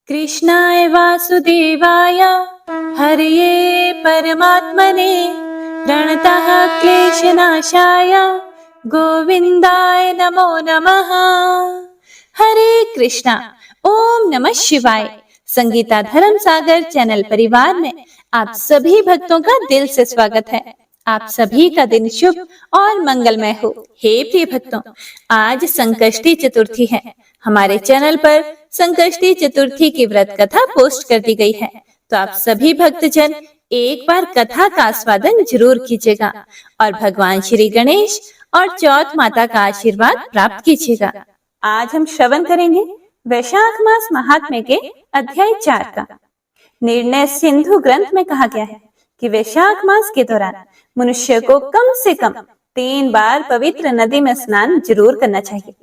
कृष्णाय वासुदेवाय हरये परमात्मने प्रणतः क्लेशनाशाय गोविंदाय नमो नमः। हरे कृष्णा। ओम नमः शिवाय। संगीता धर्म सागर चैनल परिवार में आप सभी भक्तों का दिल से स्वागत है। आप सभी का दिन शुभ और मंगलमय हो। हे प्रिय भक्तों, आज संकष्टी चतुर्थी है। हमारे चैनल पर संकष्टी चतुर्थी की व्रत कथा पोस्ट कर दी गई है, तो आप सभी भक्तजन एक बार कथा का आस्वादन जरूर कीजिएगा और भगवान श्री गणेश और चौथ माता का आशीर्वाद प्राप्त कीजिएगा। आज हम श्रवण करेंगे वैशाख मास महात्म्य के अध्याय 4 का। निर्णय सिंधु ग्रंथ में कहा गया है कि वैशाख मास के दौरान मनुष्य को कम से कम 3 बार पवित्र नदी में स्नान जरूर करना चाहिए।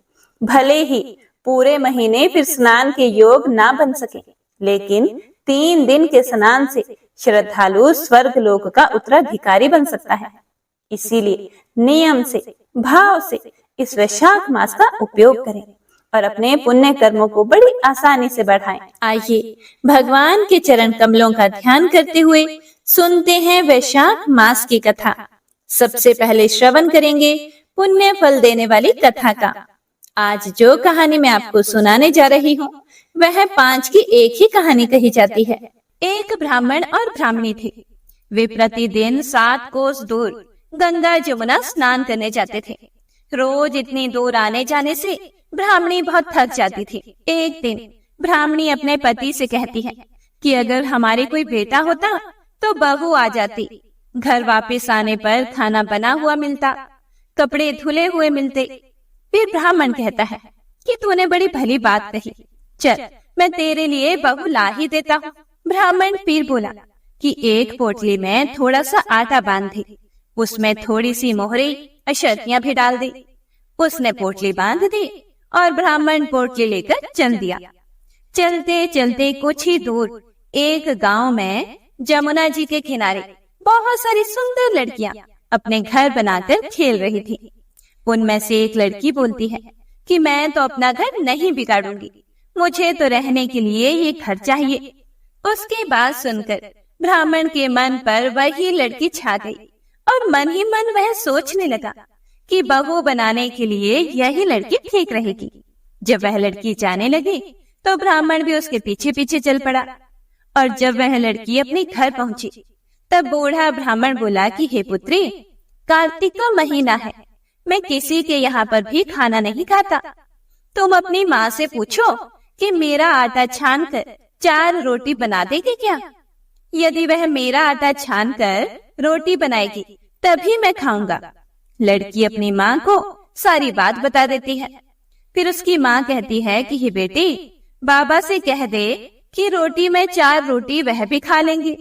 भले ही पूरे महीने फिर स्नान के योग ना बन सके, लेकिन 3 दिन के स्नान से श्रद्धालु स्वर्ग लोक का उत्तराधिकारी बन सकता है। इसीलिए नियम से, भाव से इस वैशाख मास का उपयोग करें और अपने पुण्य कर्मों को बड़ी आसानी से बढ़ाएं। आइए भगवान के चरण कमलों का ध्यान करते हुए सुनते हैं वैशाख मास की कथा। सबसे पहले श्रवण करेंगे पुण्य फल देने वाली कथा का। आज जो कहानी मैं आपको सुनाने जा रही हूँ वह 5 की एक ही कहानी कही जाती है। एक ब्राह्मण और ब्राह्मणी थे। वे प्रतिदिन 7 कोस दूर गंगा जमुना स्नान करने जाते थे। रोज इतनी दूर आने जाने से ब्राह्मणी बहुत थक जाती थी। एक दिन ब्राह्मणी अपने पति से कहती है कि अगर हमारे कोई बेटा होता तो बहू आ जाती। घर वापस आने पर खाना बना हुआ मिलता, कपड़े धुले हुए मिलते। फिर ब्राह्मण कहता है कि तूने बड़ी भली बात कही, चल मैं तेरे लिए बहू ला ही देता हूँ। ब्राह्मण फिर बोला कि एक पोटली में थोड़ा सा आटा बांध दे, उसमें थोड़ी सी मोहरी अशर्फियां भी डाल दे। उसने पोटली बांध दी और ब्राह्मण पोटली लेकर चल दिया। चलते चलते कुछ ही दूर एक गांव में जमुना जी के किनारे बहुत सारी सुंदर लड़कियां अपने घर बनाकर खेल रही थी। उनमें से एक लड़की बोलती है कि मैं तो अपना घर नहीं बिगाड़ूंगी, मुझे तो रहने के लिए ये घर चाहिए। उसकी बात सुनकर ब्राह्मण के मन पर वही लड़की छा गई और मन ही मन वह सोचने लगा कि बहू बनाने के लिए यही लड़की ठीक रहेगी। जब वह लड़की जाने लगी तो ब्राह्मण भी उसके पीछे पीछे चल पड़ा। और जब वह लड़की अपने घर पहुंची तब बूढ़ा ब्राह्मण बोला कि हे पुत्री, कार्तिक का महीना है, मैं किसी के यहाँ पर भी खाना नहीं खाता। तुम अपनी माँ से पूछो कि मेरा आटा छान कर 4 रोटी बना देगी क्या? यदि वह मेरा आटा छान कर रोटी बनाएगी तभी मैं खाऊंगा। लड़की अपनी माँ को सारी बात बता देती है। फिर उसकी माँ कहती है कि हे बेटी, बाबा से कह दे कि रोटी में 4 रोटी वह भी खा लेंगे।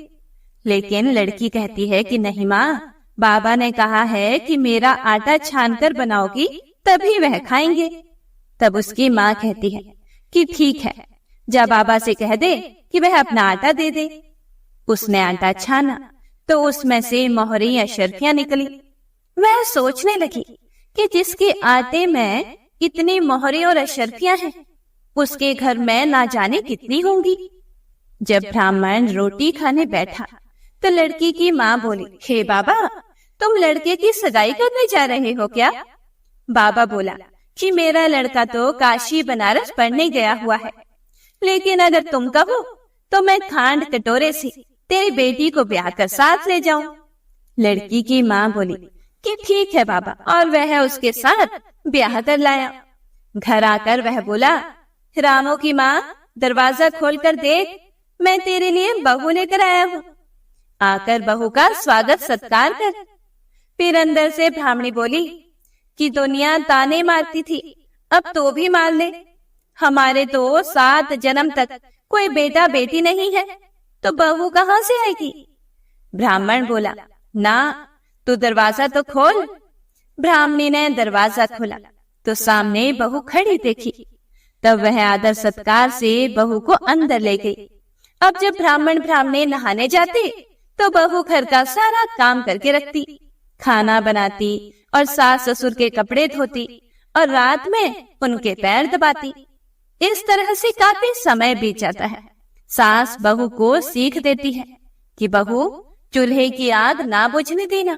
लेकिन लड़की कहती है कि नहीं माँ, बाबा ने कहा है कि मेरा आटा छान कर बनाओगी तभी वह खाएंगे। तब उसकी माँ कहती है कि ठीक है, जा बाबा से कह दे कि वह अपना आटा दे दे। उसने आटा छाना तो उसमें से मोहरी अशर्फियां निकली। वह सोचने लगी कि जिसके आटे में इतनी मोहरी और अशर्फियां हैं, उसके घर में ना जाने कितनी होंगी। जब ब्राह्मण रोटी खाने बैठा तो लड़की की माँ बोली, हे बाबा, तुम लड़के की सगाई करने जा रहे हो क्या? बाबा बोला कि मेरा लड़का तो काशी बनारस पढ़ने गया हुआ है, लेकिन अगर तुम कहो तो मैं खांड कटोरे से तेरी बेटी को ब्याह कर साथ ले जाऊं। लड़की की माँ बोली कि ठीक है बाबा, और वह उसके साथ ब्याह कर लाया। घर आकर वह बोला, रामो की माँ, दरवाजा खोल कर देख, मैं तेरे लिए बहू लेकर आया हूँ, आकर बहू का स्वागत सत्कार कर। फिर अंदर से ब्राह्मणी बोली कि दुनिया ताने मारती थी, अब तो भी मार ले। हमारे तो 7 जन्म तक कोई बेटा बेटी नहीं है, तो बहू कहाँ से आएगी? ब्राह्मण बोला, ना, तू दरवाजा तो खोल। ब्राह्मणी ने दरवाजा खोला तो सामने बहू खड़ी देखी। तब वह आदर सत्कार से बहू को अंदर ले गई। अब जब ब्राह्मण ब्राह्मणी नहाने जाते तो बहू घर का सारा काम करके रखती, खाना बनाती और सास ससुर के कपड़े धोती और रात में उनके पैर दबाती। इस तरह से काफी समय बीत जाता है। सास बहू को सीख देती है कि बहू, चूल्हे की आग ना बुझने देना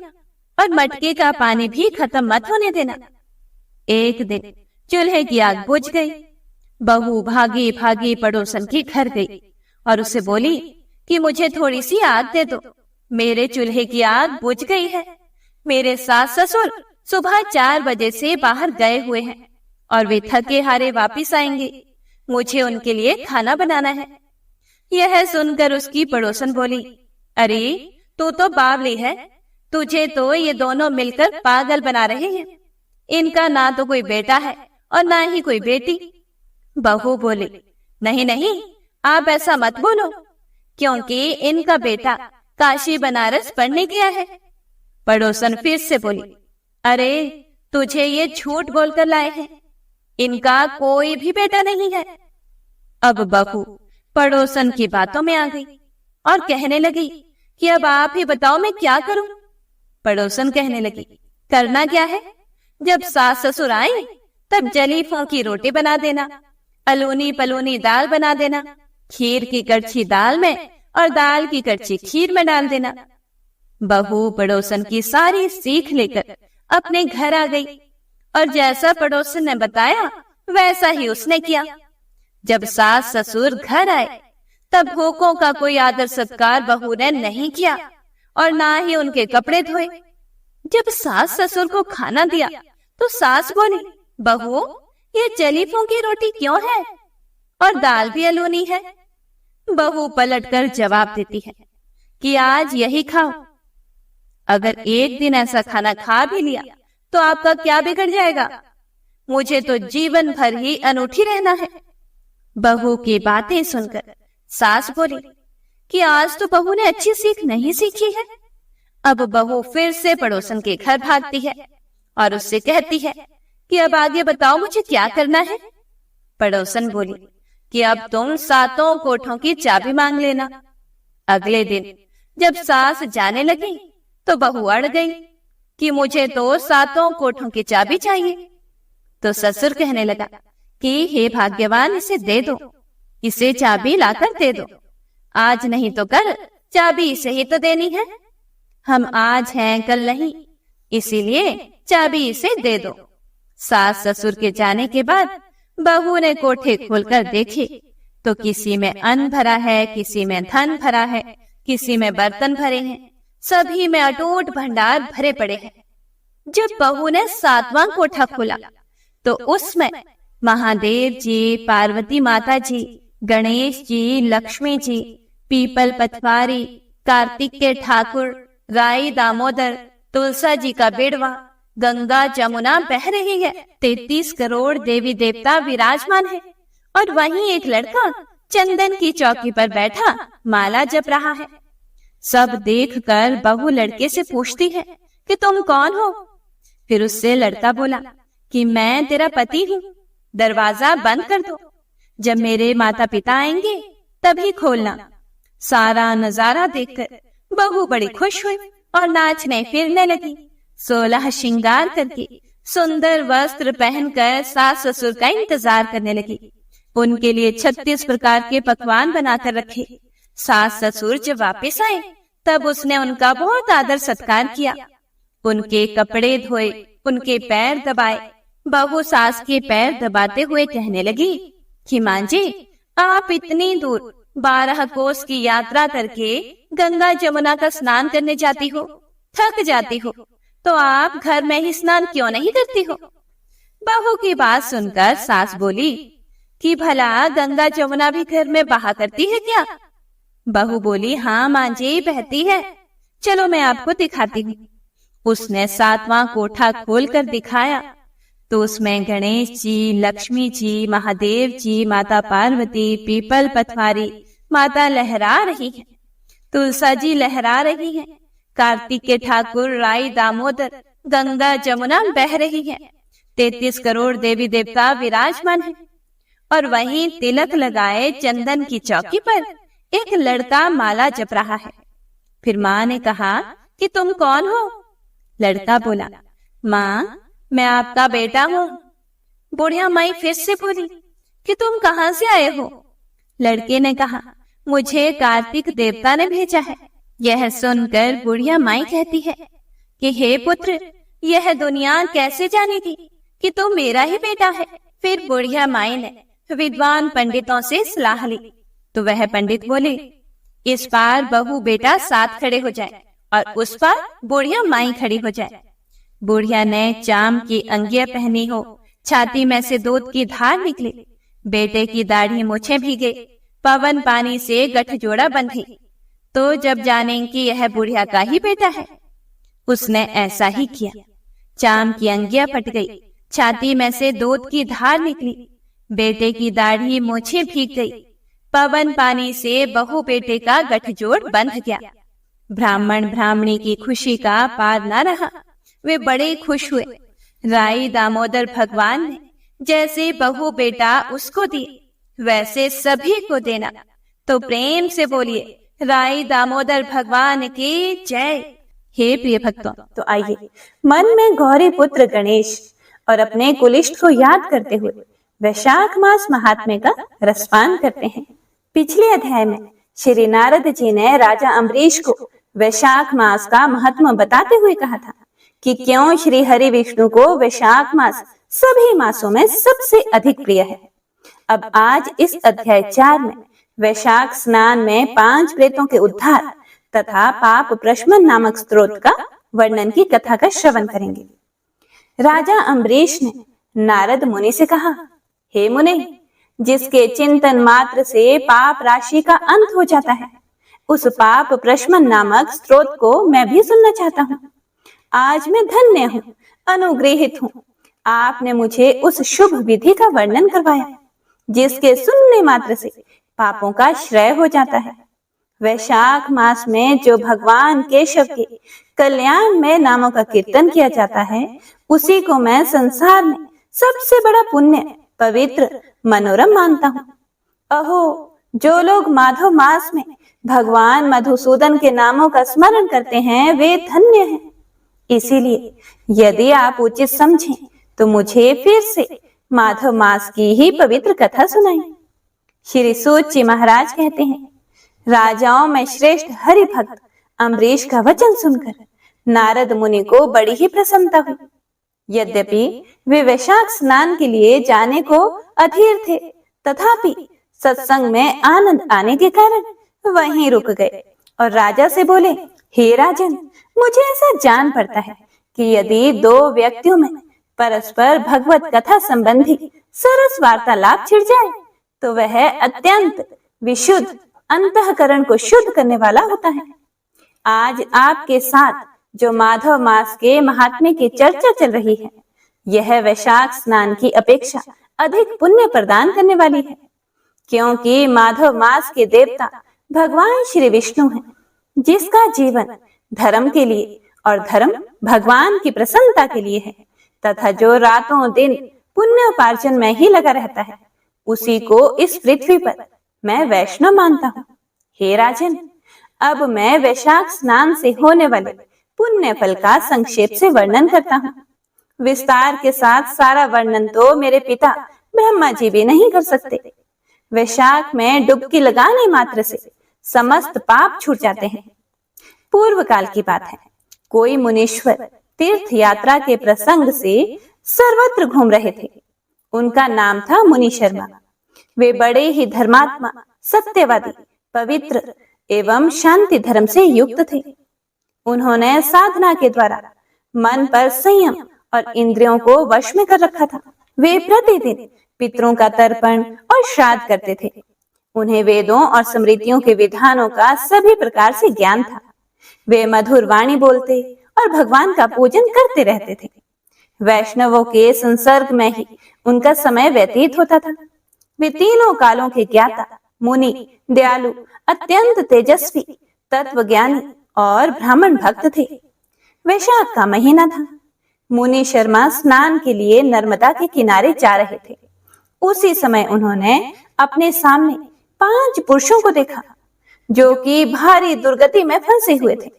और मटके का पानी भी खत्म मत होने देना। एक दिन चूल्हे की आग बुझ गई। बहू भागी भागी पड़ोसन के घर गई और उसे बोली कि मुझे थोड़ी सी आग दे दो, मेरे चूल्हे की आग बुझ गई है। मेरे सास ससुर सुबह 4 बजे से बाहर गए हुए हैं और वे थके हारे वापिस आएंगे। मुझे उनके लिए खाना बनाना है। यह सुनकर उसकी पड़ोसन बोली, अरे तू तो बावली है, तुझे तो ये दोनों मिलकर पागल बना रहे हैं। इनका ना तो कोई बेटा है और ना ही कोई बेटी। बहू बोली, नहीं नहीं, आप ऐसा मत बोलो, क्योंकि इनका बेटा काशी बनारस पढ़ने गया है। पड़ोसन फिर से बोली, अरे तुझे ये झूठ बोलकर लाए हैं, इनका कोई भी बेटा नहीं है। अब बहू पड़ोसन की बातों में आ गई और कहने लगी कि अब आप ही बताओ मैं क्या करूं। पड़ोसन कहने लगी, करना क्या है, जब सास ससुर आए तब जली फूंकी रोटी बना देना, अलूनी पलूनी दाल बना देना, खीर की कड़छी दाल में और दाल की कड़छी खीर में डाल देना। बहू पड़ोसन की सारी सीख लेकर अपने घर आ गई और जैसा पड़ोसन ने बताया वैसा ही उसने किया। जब सास ससुर घर आए तब भूखों का कोई आदर सत्कार बहू ने नहीं किया और ना ही उनके कपड़े धोए। जब सास ससुर को खाना दिया तो सास बोली, बहू ये जली फूंकी रोटी क्यों है और दाल भी अलूनी है। बहू पलटकर जवाब देती है कि आज यही खाओ। अगर एक दिन ऐसा खाना खा भी लिया तो आपका क्या बिगड़ जाएगा, मुझे तो जीवन भर ही अनूठी रहना है। बहू की बातें सुनकर सास बोली कि आज तो बहू ने अच्छी सीख नहीं सीखी है। अब बहू फिर से पड़ोसन के घर भागती है और उससे कहती है कि अब आगे बताओ मुझे क्या करना है। पड़ोसन बोली कि अब तुम 7 कोठों की चाबी मांग लेना। अगले दिन जब सास जाने लगी तो बहू अड़ गई कि मुझे तो 7 कोठों की चाबी चाहिए। तो ससुर कहने लगा कि हे भाग्यवान, इसे दे दो, इसे चाबी लाकर दे दो, आज नहीं तो कल चाबी इसे ही तो देनी है। हम आज हैं कल नहीं, इसीलिए चाबी इसे दे दो। सास ससुर के जाने के बाद बहू ने कोठे खोलकर देखे तो किसी में अन्न भरा है, किसी में धन भरा है, किसी में बर्तन भरे हैं, सभी में अटूट भंडार भरे पड़े हैं। जब बहू ने 7वां कोठा खोला तो उसमें महादेव जी, पार्वती माता जी, गणेश जी, लक्ष्मी जी, पीपल पथवारी, कार्तिक के ठाकुर, राई दामोदर, तुलसा जी का बेड़वा, गंगा जमुना बह रही है, 33 करोड़ देवी देवता विराजमान है और वहीं एक लड़का चंदन की चौकी पर बैठा माला जप रहा है। सब देखकर बहू लड़के से पूछती है कि तुम कौन हो। फिर उससे लड़का बोला कि मैं तेरा पति हूँ, दरवाजा बंद कर दो, जब मेरे माता पिता आएंगे तभी खोलना। सारा नजारा देखकर बहू बड़ी खुश हुई और नाचने फिरने लगी। 16 श्रृंगार करके सुंदर वस्त्र पहनकर सास ससुर का इंतजार करने लगी। उनके लिए 36 प्रकार के पकवान बनाकर रखे। सास ससुर जब वापस आए तब उसने उनका बहुत आदर सत्कार किया, उनके कपड़े धोए, उनके पैर दबाए। बहू सास के पैर दबाते हुए कहने लगी कि मां जी, आप इतनी दूर 12 कोस की यात्रा करके गंगा जमुना का स्नान करने जाती हो, थक जाती हो, तो आप घर में ही स्नान क्यों नहीं करती हो। बहू की बात सुनकर सास बोली कि भला गंगा जमुना भी घर में बहा करती है क्या। बहू बोली, हाँ मां जी, बहती है, चलो मैं आपको दिखाती हूँ। उसने 7वां कोठा खोलकर दिखाया तो उसमें गणेश जी, लक्ष्मी जी, महादेव जी, माता पार्वती, पीपल पथवारी माता लहरा रही है, तुलसा जी लहरा रही है, कार्तिक के ठाकुर, राई दामोदर, गंगा जमुना बह रही है, 33 करोड़ देवी देवता विराजमान है और वहीं तिलक लगाए चंदन की चौकी पर एक लड़का माला जप रहा है। फिर माँ ने कहा कि तुम कौन हो। लड़का बोला, माँ मैं आपका बेटा हूँ। बुढ़िया माई फिर से बोली कि तुम कहाँ से आए हो। लड़के ने कहा, मुझे कार्तिक देवता ने भेजा है। यह सुनकर बुढ़िया माई कहती है कि हे पुत्र, यह दुनिया कैसे जानेगी कि तू मेरा ही बेटा है। फिर बुढ़िया माई ने विद्वान पंडितों से सलाह ली तो वह पंडित बोले, इस पार बहू बेटा साथ खड़े हो जाए और उस पार बुढ़िया माई खड़ी हो जाए। बुढ़िया ने चाम की अंगिया पहनी हो, छाती में से दूध की धार निकली, बेटे की दाढ़ी मूछें भीगे, पवन पानी से गठजोड़ा बंधी, तो जब जानेंगे कि यह बुढ़िया का ही बेटा है। उसने ऐसा ही किया। चाम की अंगिया फट गई, छाती में से दूध की धार निकली, बेटे की दाढ़ी मूछें भीग गई, पवन पानी से बहू बेटे का गठजोड़ बंध गया। ब्राह्मण ब्राह्मणी की खुशी का पार न रहा। वे बड़े खुश हुए। राई दामोदर भगवान ने जैसे बहू बेटा उसको दिए वैसे सभी को देना। तो प्रेम से बोलिए, राई दामोदर भगवान की जय। हे प्रिय भक्तों, तो आइए मन में गौरी पुत्र गणेश और अपने कुलिष्ठ को याद करते हुए वैशाख मास महात्म्य का रसपान करते हैं। पिछले अध्याय में श्री नारद जी ने राजा अम्बरीश को वैशाख मास का महत्व बताते हुए कहा था कि क्यों श्री हरि विष्णु को वैशाख मास सभी मासों में सबसे अधिक प्रिय है। अब आज इस अध्याय 4 में वैशाख स्नान में 5 प्रेतों के उद्धार तथा पाप प्रशमन नामक स्तोत्र का वर्णन की कथा का श्रवण करेंगे। राजा अम्बरीश ने नारद मुनि से कहा, हे मुनि, जिसके चिंतन मात्र से पाप राशि का अंत हो जाता है, उस पाप प्रशमन नामक स्तोत्र को मैं भी सुनना चाहता हूँ। आज मैं धन्य हूँ, अनुग्रहित हूँ। आपने मुझे उस शुभ विधि का वर्णन करवाया जिसके सुनने मात्र से पापों का श्रय हो जाता है। वैशाख मास में जो भगवान केशव के कल्याण में नामों का कीर्तन किया जाता है, उसी को मैं संसार में सबसे बड़ा पुण्य, पवित्र, मनोरम मानता हूँ। अहो, जो लोग माधव मास में भगवान मधुसूदन के नामों का स्मरण करते हैं वे धन्य हैं। इसीलिए यदि आप उचित समझें तो मुझे फिर से माधव मास की ही पवित्र कथा सुनाई। श्री सूत जी महाराज कहते हैं, राजाओं में श्रेष्ठ हरि भक्त अम्बरीश का वचन सुनकर नारद मुनि को बड़ी ही प्रसन्नता हुई। यद्यपि वे वैशाख स्नान के लिए जाने को अधीर थे, तथापि सत्संग में आनंद आने के कारण वहीं रुक गए और राजा से बोले, हे राजन, मुझे ऐसा जान पड़ता है कि यदि 2 व्यक्तियों में परस्पर भगवत कथा संबंधी सरस वार्तालाप छिड़ जाए तो वह अत्यंत विशुद्ध अंतःकरण को शुद्ध करने वाला होता है। आज आपके साथ जो माधव मास के महात्म्य की चर्चा चल रही है, यह वैशाख स्नान की अपेक्षा अधिक पुण्य प्रदान करने वाली है, क्योंकि माधव मास के देवता भगवान श्री विष्णु हैं, जिसका जीवन धर्म के लिए और धर्म भगवान की प्रसन्नता के लिए है, तथा जो रातों दिन पुण्योपार्जन में ही लगा रहता है, उसी को इस पृथ्वी पर मैं वैष्णव मानता हूँ। हे राजन, अब मैं वैशाख स्नान से होने वाले पुण्य फल का संक्षेप से वर्णन करता हूँ। विस्तार के साथ सारा वर्णन तो मेरे पिता ब्रह्मा जी भी नहीं कर सकते। वैशाख में डुबकी लगाने मात्र से समस्त पाप छूट जाते हैं। पूर्व काल की बात है, कोई मुनीश्वर तीर्थ यात्रा के प्रसंग से सर्वत्र घूम रहे थे। उनका नाम था मुनि शर्मा। वे बड़े ही धर्मात्मा, सत्यवादी, पवित्र एवं शांति धर्म से युक्त थे। उन्होंने साधना के द्वारा मन पर संयम और इंद्रियों को वश में कर रखा था। वे प्रतिदिन पितरों का तर्पण और श्राद्ध करते थे। उन्हें वेदों और स्मृतियों के विधानों का सभी प्रकार से ज्ञान था। वे मधुर वाणी बोलते और भगवान का पूजन करते रहते थे। वैष्णवों के संसर्ग में ही उनका समय व्यतीत होता था। वे तीनों कालों के ज्ञाता, मुनि, दयालु, अत्यंत तेजस्वी, तत्वज्ञानी और ब्राह्मण भक्त थे। वैशाख का महीना था। मुनि शर्मा स्नान के लिए नर्मदा के किनारे जा रहे थे। उसी समय उन्होंने अपने सामने 5 पुरुषों को देखा जो कि भारी दुर्गति में फंसे हुए थे।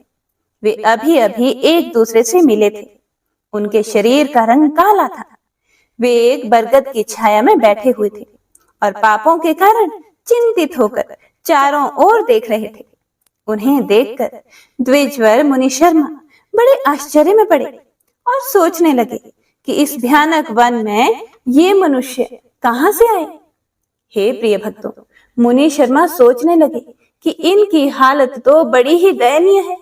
वे अभी अभी एक दूसरे से मिले थे। उनके शरीर का रंग काला था। वे एक बरगद की छाया में बैठे हुए थे और पापों के कारण चिंतित होकर चारों ओर देख रहे थे। उन्हें देखकर द्विजवर मुनि शर्मा बड़े आश्चर्य में पड़े और सोचने लगे कि इस भयानक वन में ये मनुष्य कहां से आए। हे प्रिय भक्तों, मुनि शर्मा सोचने लगे कि इनकी हालत तो बड़ी ही दयनीय है,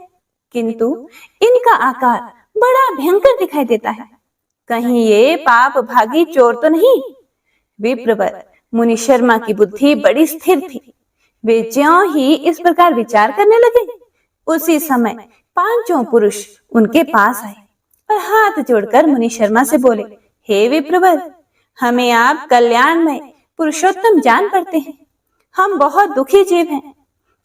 किंतु इनका आकार बड़ा भयंकर दिखाई देता है। कहीं ये पाप भागी चोर तो नहीं। विप्रवर मुनि शर्मा की बुद्धि बड़ी स्थिर थी। वे ज्यों ही इस प्रकार विचार करने लगे, उसी समय पांचों पुरुष उनके पास आए और हाथ जोड़कर मुनि शर्मा से बोले, हे विप्रवर, हमें आप कल्याणमय पुरुषोत्तम जान पड़ते हैं। हम बहुत दुखी जीव हैं।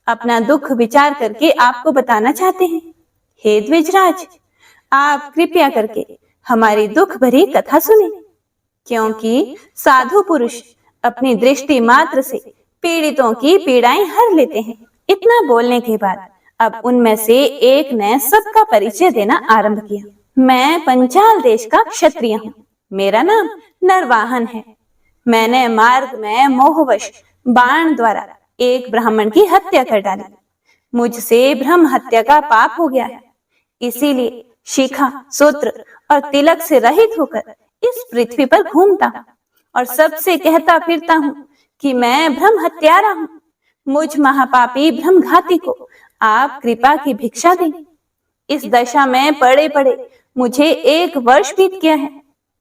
अपना दुख विचार करके आपको बताना चाहते हैं। हे द्विजराज, आप कृपया करके हमारी दुख भरी कथा सुने, क्योंकि साधु पुरुष अपनी दृष्टि मात्र से पीड़ितों की पीड़ाएं हर लेते हैं। इतना बोलने के बाद अब उनमें से एक ने सबका परिचय देना आरंभ किया। मैं पंचाल देश का क्षत्रिय हूँ। मेरा नाम नरवाहन है। मैंने मार्ग में मोहवश बाण द्वारा एक ब्राह्मण की हत्या कर डाली। मुझसे ब्रह्म हत्या का पाप हो गया है। इसीलिए शिखा, सूत्र और तिलक से रहित होकर इस पृथ्वी पर घूमता हूँ और सबसे कहता फिरता हूँ कि मैं ब्रह्म हत्यारा हूँ। मुझ महापापी ब्रह्मघाती को आप कृपा की भिक्षा दें। इस दशा में पड़े पड़े मुझे 1 वर्ष बीत गया है।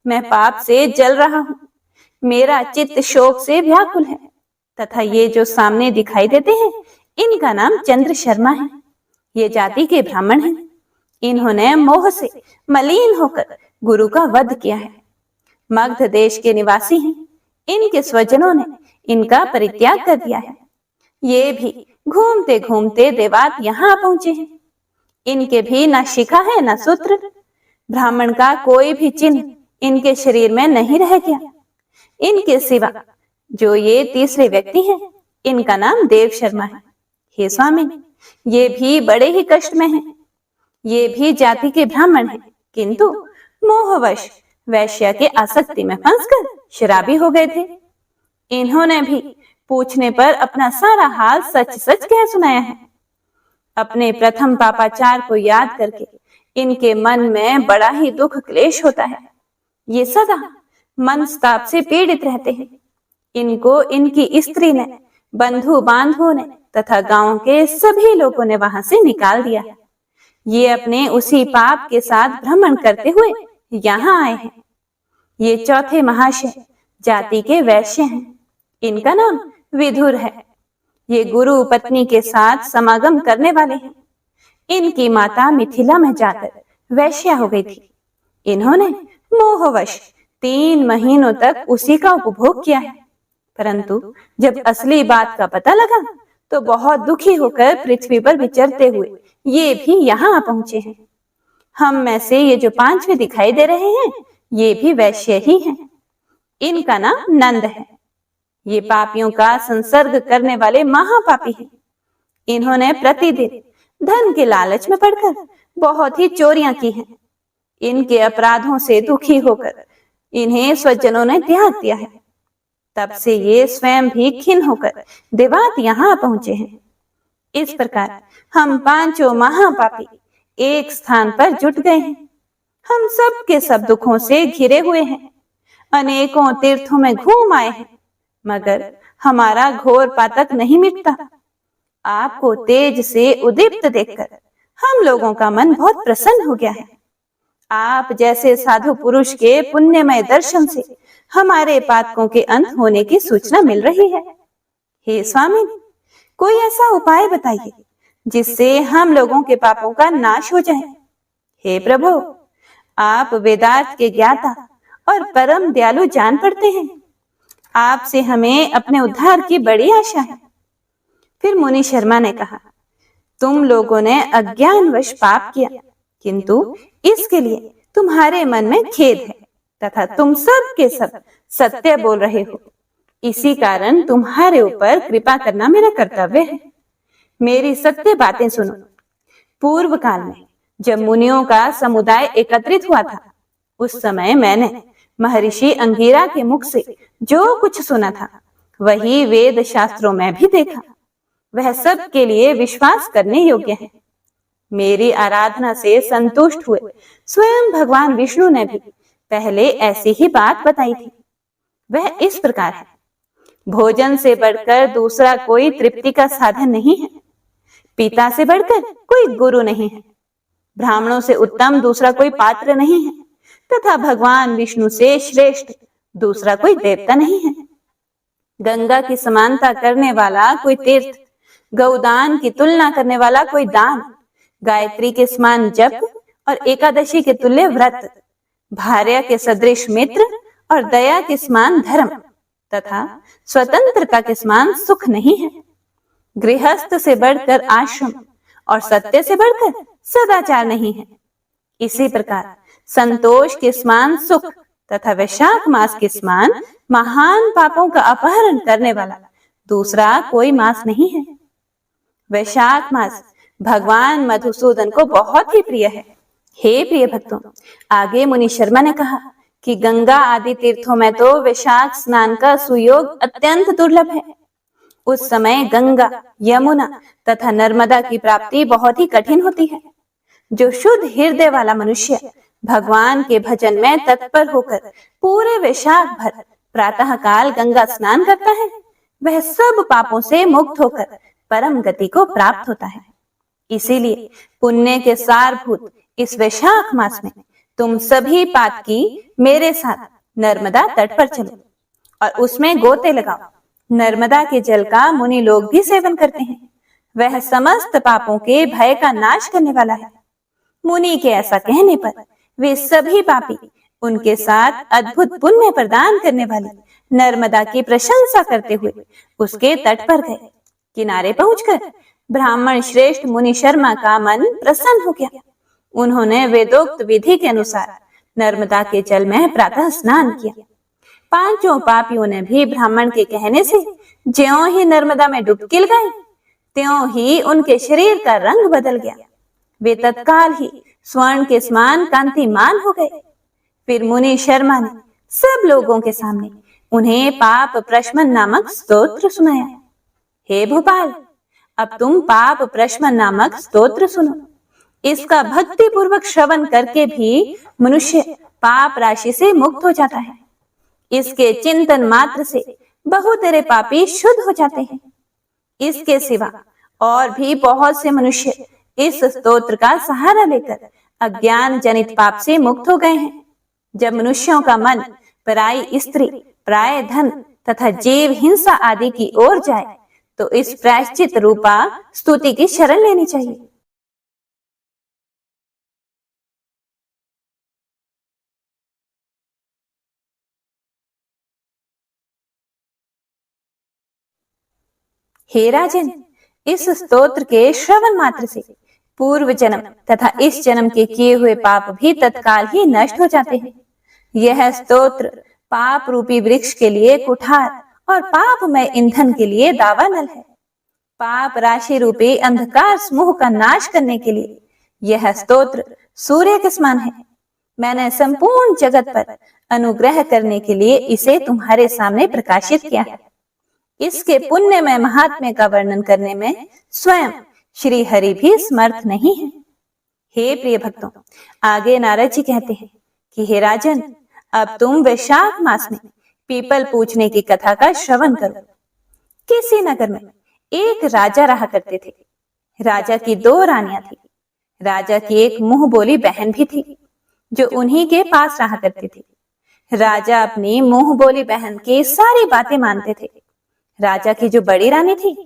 मैं पाप से जल रहा हूँ। मेरा चित्त शोक से व्याकुल है तथा ये जो सामने दिखाई देते हैं, इनका नाम चंद्र शर्मा है। ये जाति के ब्राह्मण हैं। इन्होंने मोह से मलिन होकर गुरु का वध किया है। मगध देश के निवासी हैं। इनके स्वजनों ने इनका परित्याग कर दिया है। ये भी घूमते घूमते देवात यहाँ पहुंचे हैं। इनके भी न शिखा है न सूत्र। ब्राह्मण का कोई भी चिन्ह इनके शरीर में नहीं रह गया। इनके सिवा जो ये तीसरे व्यक्ति हैं, इनका नाम देव शर्मा है। हे स्वामी, ये भी बड़े ही कष्ट में हैं। ये भी जाति के ब्राह्मण हैं, किंतु मोहवश वैश्या के आसक्ति में फंसकर शराबी हो गए थे। इन्होंने भी पूछने पर अपना सारा हाल सच सच कह सुनाया है। अपने प्रथम पापाचार को याद करके इनके मन में बड़ा ही दुख क्लेश होता है। ये सदा मनस्ताप से पीड़ित रहते हैं। इनको इनकी स्त्री ने, बंधु बांधवों ने तथा गांव के सभी लोगों ने वहां से निकाल दिया है। ये अपने उसी पाप के साथ भ्रमण करते हुए यहाँ आए हैं। ये चौथे महाशय जाति के वैश्य हैं। इनका नाम विधुर है। ये गुरु पत्नी के साथ समागम करने वाले हैं। इनकी माता मिथिला में जाकर वैश्या हो गई थी। इन्होंने मोहवश 3 महीनों तक उसी का उपभोग किया है, परंतु जब असली बात का पता लगा तो बहुत दुखी होकर पृथ्वी पर विचरते हुए ये भी यहाँ पहुंचे हैं। हम में से ये जो 5वें दिखाई दे रहे हैं, ये भी वैश्य ही हैं। इनका नाम नंद है। ये पापियों का संसर्ग करने वाले महापापी हैं। इन्होंने प्रतिदिन धन के लालच में पड़कर बहुत ही चोरियां की हैं। इनके अपराधों से दुखी होकर इन्हें स्वजनों ने त्याग दिया है। तब से ये स्वयं भी खिन्न होकर देवात यहाँ पहुंचे हैं। इस प्रकार हम 5 महापापी एक स्थान पर जुट गए हैं। हम सब के सब दुखों से घिरे हुए हैं। अनेकों तीर्थों में घूम आए हैं, मगर हमारा घोर पातक नहीं मिटता। आपको तेज से उदीप्त देखकर हम लोगों का मन बहुत प्रसन्न हो गया है। आप जैसे साधु पुरुष के पुण्यमय दर्शन से हमारे पातकों के अंत होने की सूचना मिल रही है। हे स्वामी, कोई ऐसा उपाय बताइए जिससे हम लोगों के पापों का नाश हो जाए। हे प्रभु, आप वेदार्थ के ज्ञाता और परम दयालु जान पड़ते हैं। आपसे हमें अपने उद्धार की बड़ी आशा है। फिर मुनि शर्मा ने कहा, तुम लोगों ने अज्ञानवश पाप किया, किंतु इसके लिए तुम्हारे मन में खेद है तथा तुम सब के सब सत्य बोल रहे हो। इसी कारण तुम्हारे ऊपर कृपा करना मेरा कर्तव्य है। मेरी सत्य बातें सुनो। पूर्व काल में जब मुनियों का समुदाय एकत्रित हुआ था, उस समय मैंने महर्षि अंगिरा के मुख से जो कुछ सुना था, वही वेद शास्त्रों में भी देखा। वह सब के लिए विश्वास करने योग्य है। मेरी आराधना से संतुष्ट हुए स्वयं भगवान विष्णु ने भी पहले ऐसी ही बात बताई थी। वह इस प्रकार है, भोजन से बढ़कर दूसरा कोई तृप्ति का साधन नहीं है, पिता से बढ़कर कोई गुरु नहीं है, ब्राह्मणों से उत्तम दूसरा कोई पात्र नहीं है, तथा भगवान विष्णु से श्रेष्ठ दूसरा कोई देवता नहीं है। गंगा की समानता करने वाला कोई तीर्थ, गौदान की तुलना करने वाला कोई दान, गायत्री के समान जप और एकादशी के तुल्य व्रत, भार्या के सदृश मित्र और दया के समान धर्म तथा स्वतंत्रता के समान सुख नहीं है। गृहस्थ से बढ़कर आश्रम और सत्य से बढ़कर सदाचार नहीं है। इसी प्रकार संतोष के समान सुख तथा वैशाख मास के समान महान पापों का अपहरण करने वाला दूसरा कोई मास नहीं है। वैशाख मास भगवान मधुसूदन को बहुत ही प्रिय है। हे प्रिय भक्तों, आगे मुनि शर्मा ने कहा कि गंगा आदि तीर्थों में तो वैशाख स्नान का सुयोग अत्यंत दुर्लभ है। उस समय गंगा, यमुना तथा नर्मदा की प्राप्ति बहुत ही कठिन होती है। जो शुद्ध हृदय वाला मनुष्य भगवान के भजन में तत्पर होकर पूरे वैशाख भर प्रातः काल गंगा स्नान करता है, वह सब पापों से मुक्त होकर परम गति को प्राप्त होता है। इसीलिए पुण्य के सारभूत इस वैशाख मास में तुम सभी पातकी मेरे साथ नर्मदा तट पर चलो और उसमें गोते लगाओ। नर्मदा के जल का मुनि लोग भी सेवन करते हैं। वह समस्त पापों के भय का नाश करने वाला है। मुनि के ऐसा कहने पर वे सभी पापी उनके साथ अद्भुत पुण्य प्रदान करने वाली नर्मदा की प्रशंसा करते हुए उसके तट पर गए। किनारे पहुंचकर ब्राह्मण श्रेष्ठ मुनि शर्मा का मन प्रसन्न हो गया। उन्होंने वेदोक्त विधि के अनुसार नर्मदा के जल में प्रातः स्नान किया। पांचों पापियों ने भी ब्राह्मण के कहने से ज्यों ही नर्मदा में डुबकी लगाई, त्यों ही उनके शरीर का रंग बदल गया। वे तत्काल ही स्वर्ण के समान कांतिमान हो गए। फिर मुनि शर्मा ने सब लोगों के सामने उन्हें पाप प्रशमन नामक स्तोत्र सुनाया। हे भोपाल, अब तुम पाप प्रशमन नामक स्तोत्र सुनो। इसका भक्ति पूर्वक श्रवण करके भी मनुष्य पाप राशि से मुक्त हो जाता है। इसके चिंतन मात्र से बहुतेरे पापी शुद्ध हो जाते हैं। इसके सिवा और भी बहुत से मनुष्य इस स्तोत्र का सहारा लेकर अज्ञान जनित पाप से मुक्त हो गए हैं। जब मनुष्यों का मन पराई स्त्री, पराय धन तथा जीव हिंसा आदि की ओर जाए तो इस प्रायश्चित रूपा स्तुति की शरण लेनी चाहिए। हे राजन, इस स्तोत्र के श्रवण मात्र से पूर्व जन्म तथा इस जन्म के किए हुए पाप भी तत्काल ही नष्ट हो जाते हैं। यह स्तोत्र पाप रूपी वृक्ष के लिए कुठार और पापमय ईंधन के लिए दावानल है। पाप राशि रूपी अंधकार समूह का नाश करने के लिए यह स्तोत्र सूर्य के समान है। मैंने संपूर्ण जगत पर अनुग्रह करने के लिए इसे तुम्हारे सामने प्रकाशित किया है। इसके पुण्य में महात्म्य का वर्णन करने में स्वयं श्री हरि भी समर्थ नहीं है। हे प्रिय भक्तों, आगे नारद जी कहते हैं कि हे राजन, अब तुम वैशाख मास में पीपल पूजने की कथा का श्रवण करो। किसी नगर में एक राजा रहा करते थे। राजा की 2 रानियां थी। राजा की एक मुंह बोली बहन भी थी जो उन्हीं के पास रहा करती थी। राजा अपनी मुंह बोली बहन की सारी बातें मानते थे। राजा की जो बड़ी रानी थी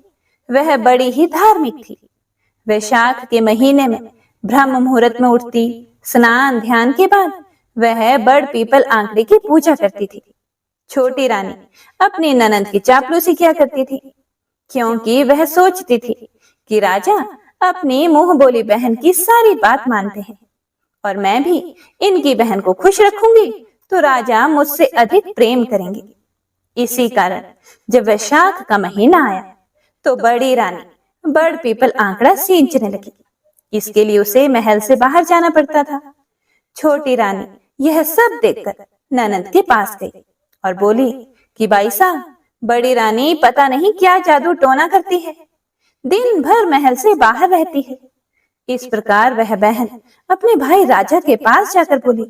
वह बड़ी ही धार्मिक थी। वैशाख के महीने में ब्रह्म मुहूर्त में उठती, स्नान ध्यान के बाद वह बड़ पीपल आंकड़े की पूजा करती थी। छोटी रानी अपनी ननंद की चापलूसी किया करती थी, क्योंकि वह सोचती थी कि राजा अपनी मुंह बोली बहन की सारी बात मानते हैं और मैं भी इनकी बहन को खुश रखूंगी तो राजा मुझसे अधिक प्रेम करेंगे। इसी कारण जब वैशाख का महीना आया तो बड़ी रानी बड़ पीपल आंकड़ा सींचने लगी। इसके लिए उसे महल से बाहर जाना पड़ता था। छोटी रानी यह सब देखकर ननंद के पास गई और बोली कि भाई साहब, बड़ी रानी पता नहीं क्या जादू टोना करती है। दिन भर महल से बाहर रहती है। इस प्रकार वह बहन अपने भाई राजा के पास जाकर बोली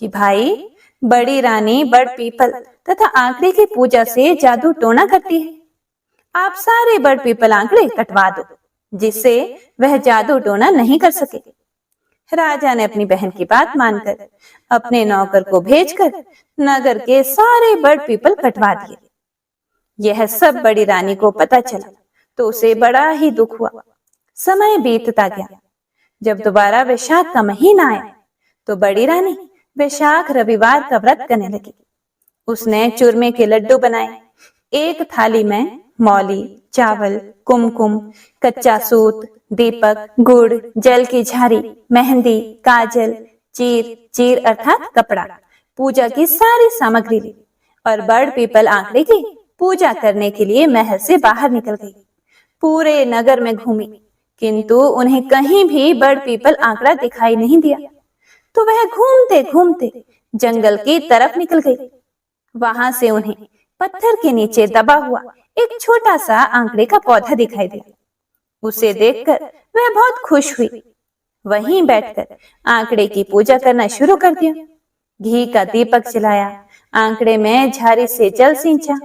कि भाई, बड़ी रानी बड़ पीपल तथा आंकड़े की पूजा से जादू टोना करती है। आप सारे बड़ पीपल आंकड़े कटवा दो, जिससे वह जादू टोना नहीं कर सके। राजा ने अपनी बहन की बात मानकर अपने नौकर को भेजकर नगर के सारे बड़ पीपल कटवा दिए। यह सब बड़ी रानी को पता चला तो उसे बड़ा ही दुख हुआ। समय बीतता गया। जब दोबारा वैशाख का महीना आया तो बड़ी रानी वैशाख रविवार का व्रत करने लगी। उसने चूरमे के लड्डू बनाए। एक थाली में मौली, चावल, कुमकुम, कच्चा सूत, दीपक, गुड़, जल की झारी, मेहंदी, काजल, चीर अर्थात कपड़ा, पूजा की सारी सामग्री ली और बड़ पीपल आंकड़े की पूजा करने के लिए महल से बाहर निकल गई। पूरे नगर में घूमी, किंतु उन्हें कहीं भी बड़ पीपल आंकड़ा दिखाई नहीं दिया। तो वह घूमते घूमते जंगल की तरफ निकल गई। वहां से उन्हें पत्थर के नीचे दबा हुआ एक छोटा सा आंकड़े का पौधा दिखाई दिया। उसे देखकर वह बहुत खुश हुई। वहीं बैठकर आंकड़े की पूजा करना शुरू कर दिया। घी का दीपक जलाया, आंकड़े में झारी से जल सींचा,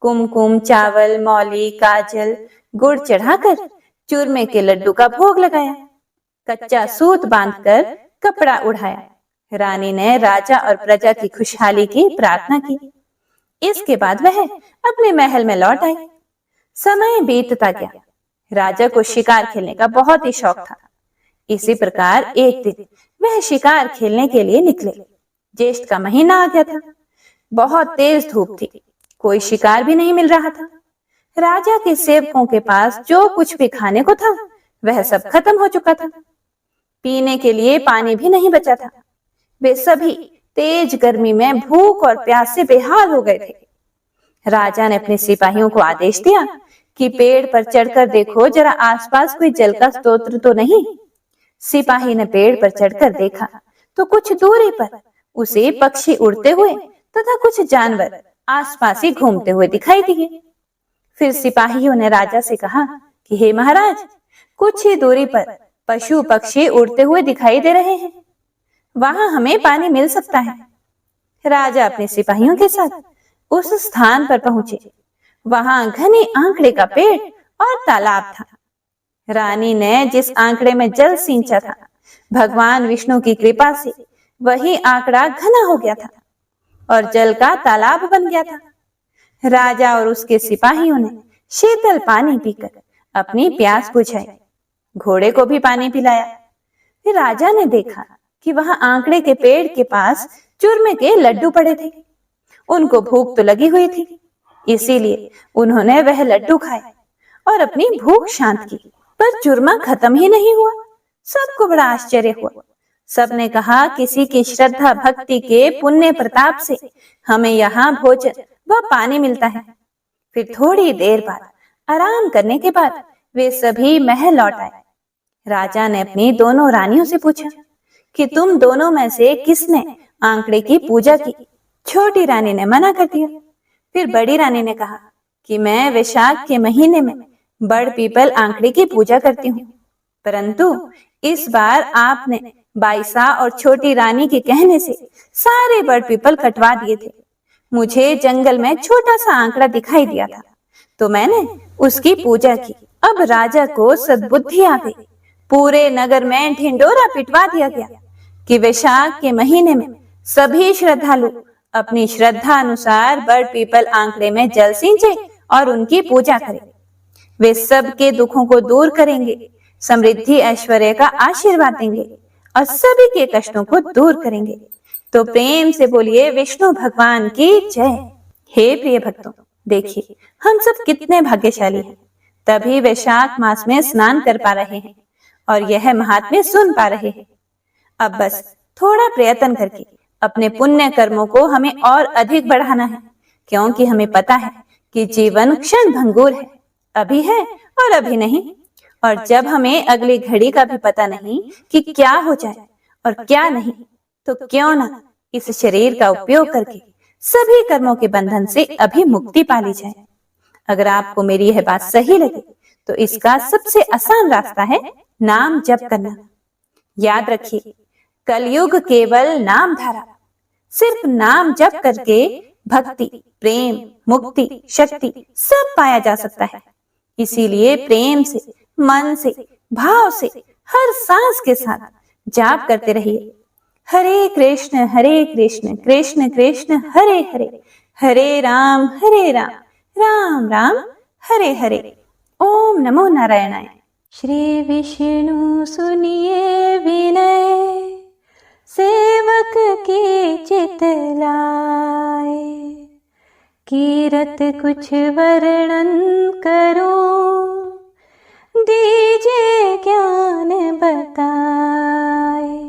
कुमकुम, चावल, मौली, काजल, गुड़ चढ़ाकर चूरमे के लड्डू का भोग लगाया, कच्चा सूत बांधकर कपड़ा उड़ाया। रानी ने राजा और प्रजा की खुशहाली की प्रार्थना की। इसके बाद वह अपने महल में लौट आई। समय बीतता गया। राजा को शिकार खेलने का बहुत ही शौक था। इसी प्रकार एक दिन वह शिकार खेलने के लिए निकले। ज्येष्ठ का महीना आ गया था। बहुत तेज धूप थी। कोई शिकार भी नहीं मिल रहा था। राजा के सेवकों के पास जो कुछ भी खाने को था वह सब खत्म हो चुका था। पीने के लिए पानी भी नहीं बचा था। वे सभी तेज गर्मी में भूख और प्यास से बेहाल हो गए थे। राजा ने अपने सिपाहियों को आदेश दिया कि पेड़ पर चढ़कर देखो जरा आसपास कोई जल का स्रोत तो नहीं। सिपाही ने पेड़ पर चढ़कर देखा तो कुछ दूरी पर उसे पक्षी उड़ते हुए तथा कुछ जानवर आसपास ही घूमते हुए दिखाई दिए। फिर सिपाहियों ने राजा से कहा कि हे महाराज, कुछ ही दूरी पर पशु पक्षी उड़ते हुए दिखाई दे रहे हैं, वहां हमें पानी मिल सकता है। राजा अपने सिपाहियों के साथ उस स्थान पर पहुंचे। वहां घने आंकड़े का पेड़ और तालाब था। रानी ने जिस आंकड़े में जल सींचा था, भगवान विष्णु की कृपा से वही आंकड़ा घना हो गया था और जल का तालाब बन गया था। राजा और उसके सिपाहियों ने शीतल पानी पीकर अपनी प्यास बुझाई। घोड़े को भी पानी पिलाया। फिर राजा ने देखा कि वहां आंकड़े के पेड़ के पास चूरमे के लड्डू पड़े थे। उनको भूख तो लगी हुई थी, इसीलिए उन्होंने वह लड्डू खाए और अपनी भूख शांत की। पर चूरमा खत्म ही नहीं हुआ। सबको बड़ा आश्चर्य हुआ। सबने कहा, किसी की श्रद्धा भक्ति के पुण्य प्रताप से हमें यहाँ भोजन व पानी मिलता है। फिर थोड़ी देर बाद आराम करने के बाद वे सभी महल लौट आए। राजा ने अपनी दोनों रानियों से पूछा कि तुम दोनों में से किसने आंकड़े की पूजा की? छोटी रानी ने मना कर दिया। फिर बड़ी रानी ने कहा कि मैं वैशाख के महीने में बड़ पीपल आंकड़े की पूजा करती हूँ, परंतु इस बार आपने बाईसा और छोटी रानी के कहने से सारे बड़ पीपल कटवा दिए थे। मुझे जंगल में छोटा सा आंकड़ा दिखाई दिया था तो मैंने उसकी पूजा की। अब राजा को सद्बुद्धि आ गई। पूरे नगर में ढिंडोरा पिटवा दिया गया कि वैशाख के महीने में सभी श्रद्धालु अपनी श्रद्धा अनुसार बड़ पीपल आंकड़े में जल सींचे और उनकी पूजा करें। वे सबके दुखों को दूर करेंगे, समृद्धि ऐश्वर्य का आशीर्वाद देंगे और सभी के कष्टों को दूर करेंगे। तो प्रेम से बोलिए विष्णु भगवान की जय। हे प्रिय भक्तों, देखिए हम सब कितने भाग्यशाली हैं। तभी वैशाख मास में स्नान कर पा रहे हैं और यह महात्म्य सुन पा रहे हैं। अब बस थोड़ा प्रयत्न करके अपने पुण्य कर्मों को हमें और अधिक बढ़ाना है, क्योंकि हमें पता है कि जीवन क्षण भंगुर है, अभी है और अभी नहीं। और जब हमें अगली घड़ी का भी पता नहीं कि क्या हो जाए और क्या नहीं, तो क्यों ना इस शरीर का उपयोग करके सभी कर्मों के बंधन से अभी मुक्ति पा ली जाए। अगर आपको मेरी यह बात सही लगे तो इसका सबसे आसान रास्ता है नाम जप करना। याद रखिए, कलयुग केवल नाम धारा, सिर्फ नाम जप करके भक्ति, प्रेम, मुक्ति, शक्ति सब पाया जा सकता है। इसीलिए प्रेम से, मन से, भाव से, हर सांस के साथ जाप करते रहिए। हरे कृष्ण कृष्ण कृष्ण हरे हरे, हरे राम राम राम हरे हरे। ओम नमो नारायणाय। श्री विष्णु सुनिए विनय, सेवक की चित लाए। कीरत कुछ वर्णन करूं, दीजिए ज्ञान बताए।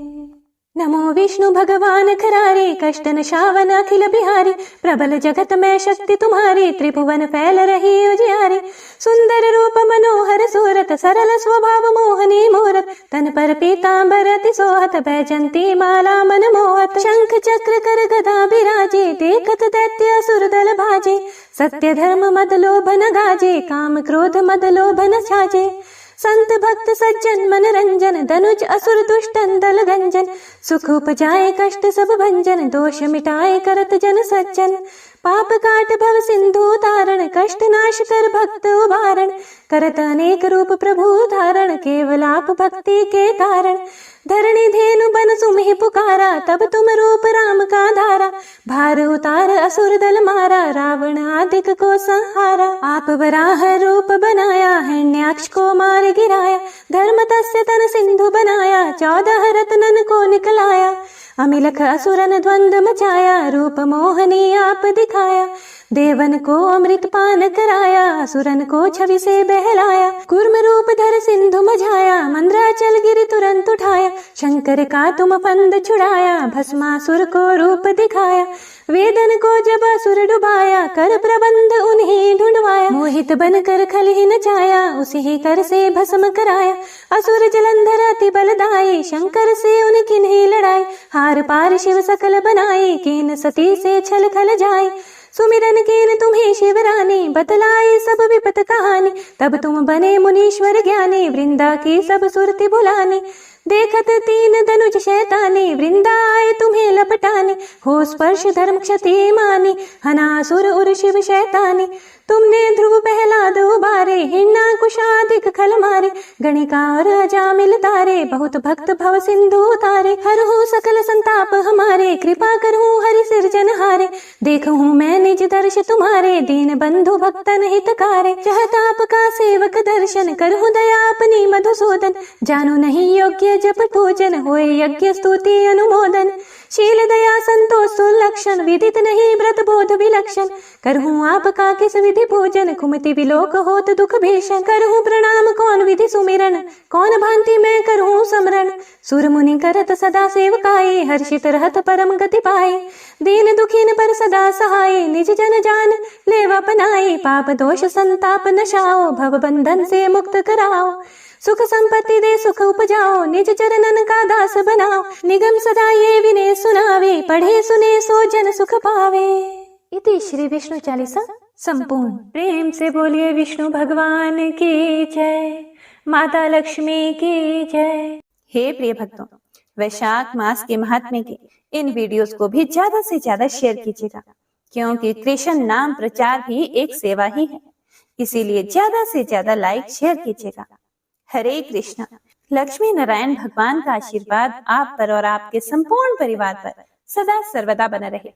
नमो विष्णु भगवान खरारे, कष्ट नशावन अखिल बिहारी। प्रबल जगत में शक्ति तुम्हारी, त्रिभुवन फैल रही उजियारी। सुंदर रूप मनोहर सूरत, सरल स्वभाव मोहनी मूरत। तन पर पीतांबर अति सोहत, बैजंती माला मन मोहत। शंख चक्र कर गदा बिराजे, देखत दैत्य असुर दल भाजे। सत्य धर्म मद लोभ न गाजे, काम क्रोध मद लोभ न छाजे। संत भक्त सज्जन मन रंजन, धनुज असुर दुष्टन दल गंजन। सुख उपजाए कष्ट सब भंजन, दोष मिटाए करत जन सज्जन। पाप काट भव सिंधु तारण, कष्ट नाश कर भक्त उबारण। करत अनेक रूप प्रभु धारण, केवल आप भक्ति के कारण। धरणी धेनु बन सुमिहि पुकारा, तब तुम रूप राम का धारा। भार उतार असुर दल मारा, रावण आदिक को संहारा। आप वराह रूप बनाया, हिरण्याक्ष को मार गिराया। धर्म तस्य तन सिंधु बनाया, 14 रत्नन को निकलाया। अमिलख असुरन द्वंद्व मचाया, रूप मोहनी आप दिखाया। देवन को अमृत पान कराया, असुरन को छवि से बहलाया। कूर्म रूप धर सिंधु मझाया, मंद्राचल गिरि तुरंत उठाया। शंकर का तुम फंद छुड़ाया, भस्मासुर को रूप दिखाया। वेदन को जब असुर डुबाया, कर प्रबंध उन्हें ढूंढवाया। मोहित बन कर खल ही नचाया, उसी ही कर से भस्म कराया। असुर जलंधर अति बलदाई, शंकर से उनकी नहीं लड़ाई। हार पार शिव सकल बनाई, कीन सती से छल खल जाए। सुमिरन कीन तुम्हें शिवरानी, बतलाई सब विपत कहानी। तब तुम बने मुनीश्वर ज्ञानी, वृंदा की सब सुरति बुलानी। देखत 3 धनुष शैतानी, वृंदा आए तुम्हें लपटानी। हो स्पर्श धर्म क्षति मानी, हनासुर उर शिव शैतानी। तुमने ध्रुव प्रहलाद उबारे, हिरण्याकुशादिक खल मारे। गणिका और अजामिल तारे, बहुत भक्त भव सिंधु उतारे। हरहु सकल संताप हमारे, कृपा करहूँ हरि सिरजनहारे। देखूँ मैं निज दर्श तुम्हारे, दीन बंधु भक्तन हितकारे। चाहताप का सेवक दर्शन, करहूँ दया अपनी मधुसूदन। जानो नहीं योग्य जप पूजन, होए यज्ञ स्तुति अनुमोदन। शील दया संतोष सुलक्षण, विदित नहीं व्रत बोध विलक्षण। करहूँ आपका किस विधि पूजन, कुमति विलोक होत दुख भीषण। करहूँ प्रणाम कौन विधि सुमिरन, कौन भांति मैं करहूँ समरण। सुर मुनि करत सदा सेवकाई, हर्षित रहत परम गति पाए। दीन दुखीन पर सदा सहाय, निज जन जान लेवा पनाई। पाप दोष संताप नशाओ, भव बंधन से मुक्त कराओ। सुख संपत्ति दे सुख उपजाओ, निज चरणन का दास बनाओ। निगम सदा ये विनय सुनावे, पढ़े सुने सो जन सुख पावे। इति श्री विष्णु चालीसा संपूर्ण। प्रेम से बोलिए विष्णु भगवान की जय, माता लक्ष्मी की जय। हे प्रिय भक्तों, वैशाख मास के महात्म्य के इन वीडियोस को भी ज्यादा से ज्यादा शेयर कीजिएगा, क्योंकि कृष्ण नाम प्रचार भी एक सेवा ही है। इसीलिए ज्यादा से ज्यादा लाइक शेयर कीजिएगा। हरे कृष्णा। लक्ष्मी नारायण भगवान का आशीर्वाद आप पर और आपके संपूर्ण परिवार पर सदा सर्वदा बना रहे।